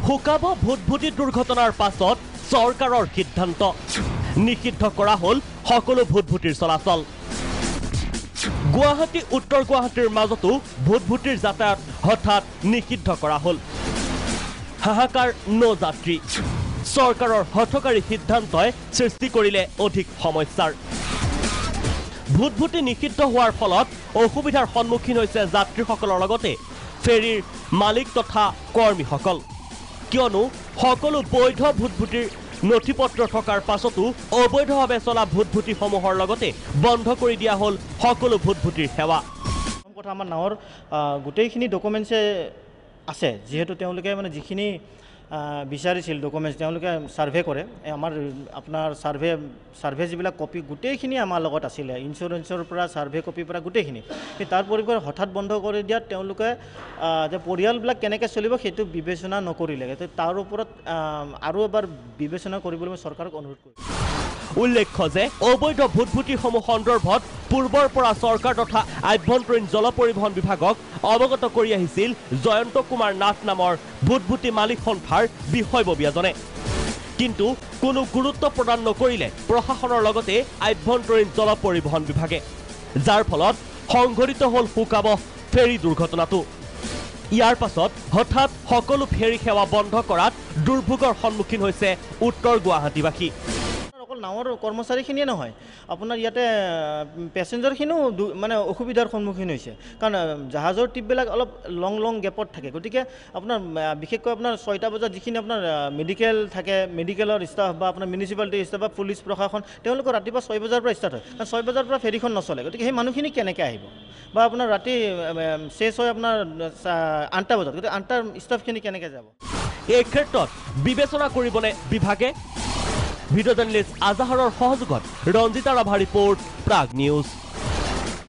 শুকাব ভুটভুটি দুৰ্ঘটনাৰ পাছত চৰকাৰৰ সিদ্ধান্ত নিষিদ্ধ কৰা হ'ল সকলো ভুটভুটিৰ চলাচল গুৱাহাটী উত্তৰ গুৱাহাটীৰ মাজতো ভুটভুটিৰ যাতায়াত হঠাৎ নিষিদ্ধ কৰা হ'ল হাহাকাৰ নযাত্ৰী চৰকাৰৰ হঠকাৰী সিদ্ধান্তই সৃষ্টি কৰিলে অধিক সমস্যাৰ ভুটভুটি নিষিদ্ধ হোৱাৰ ফলত অসুবিধাৰ সন্মুখীন হৈছে যাত্ৰীসকলৰ লগতে ফেৰীৰ মালিক তথা কৰ্মীসকল কিয়নো সকলো বৈধ ভুটভুটিৰ নথিপত্ৰ থকাৰ পাছতো অবৈধভাৱে চলা ভুটভুটিসমূহৰ লগতে বন্ধ কৰি দিয়া হ'ল সকলো ভুটভুটিৰ সেৱা কথা আমাৰ নাৱৰ গোটেইখিনি ডকুমেণ্টছে আছে যিহেতু তেওঁলোকে মানে যিখিনি বিচাৰিছিল ডকুমেণ্টছ তেওঁলোকে সাৰ্ভে কৰে আমাৰ আপোনাৰ সাৰ্ভে যিবিলাক কপি গোটেইখিনি আমাৰ লগত আছিলে ইঞ্চুৰেঞ্চৰ পৰা সাৰ্ভে কপিৰ পৰা গোটেইখিনি তাৰ পৰিৱৰ্তে হঠাৎ বন্ধ কৰি দিয়াত তেওঁলোকে যে পৰিয়ালবিলাক কেনেকৈ চলিব সেইটো বিবেচনা নকৰিলে তাৰ ওপৰত আৰু এবাৰ বিবেচনা কৰিবলৈ মই চৰকাৰক অনুৰোধ কৰিছোঁ উল্লেখ্য যে অবৈধ ভুটভুটিসমূহ সন্দৰ্ভত পূৰ্বৰ পৰা চৰকাৰ তথা আভ্যন্তৰীণ জল পৰিবহণ বিভাগক অৱগত কৰি আহিছিল জয়ন্ত কুমাৰ নাথ নামৰ ভুটভুটি মালিক সন্থাৰ বিষয়ববীয়াজনে কিন্তু কোনো গুৰুত্ব প্ৰদান নকৰিলে প্ৰশাসনৰ লগতে আভ্যন্তৰীণ জল পৰিবহণ বিভাগে যাৰ ফলত সংঘটিত হ'ল শুকাব ফেৰী দুৰ্ঘটনাটো ইয়াৰ পাছত হঠাৎ সকলো ফেৰী সেৱা বন্ধ কৰাত দুৰ্ভোগৰ সন্মুখীন হৈছে উত্তৰ গুৱাহাটীবাসী অকল নাৱৰ কৰ্মচাৰীখিনিয়ে নহয় আপোনাৰ ইয়াতে পেছেঞ্জাৰখিনিও মানে অসুবিধাৰ সন্মুখীন হৈছে কাৰণ জাহাজৰ ট্ৰিপবিলাক অলপ লং গেপত থাকে গতিকে আপোনাৰ বিশেষকৈ আপোনাৰ 6টা বজাত যিখিনি আপোনাৰ মেডিকেল থাকে মেডিকেলৰ ষ্টাফ বা আপোনাৰ মিউনিচিপালিটিৰ ষ্টাফ বা পুলিচ প্ৰশাসন তেওঁলোকৰ ৰাতিপুৱা 6 বজাৰ পৰা ষ্টাৰ্ট হয় কাৰণ 6 বজাৰ পৰা ফেৰীখন নচলে গতিকে সেই মানুহখিনি কেনেকৈ আহিব বা আপোনাৰ ৰাতি শেষ হয় আপোনাৰ 8টা বজাত গতিকে 8টাৰ ষ্টাফখিনি কেনেকৈ যাব এই ক্ষেত্ৰত বিবেচনা কৰিবনে বিভাগে ভিডিঅ' জাৰ্নেলিষ্ট আজাহাৰৰ সহযোগত ৰঞ্জিতা ৰাভা ৰিপৰ্ট প্ৰাগ নিউজ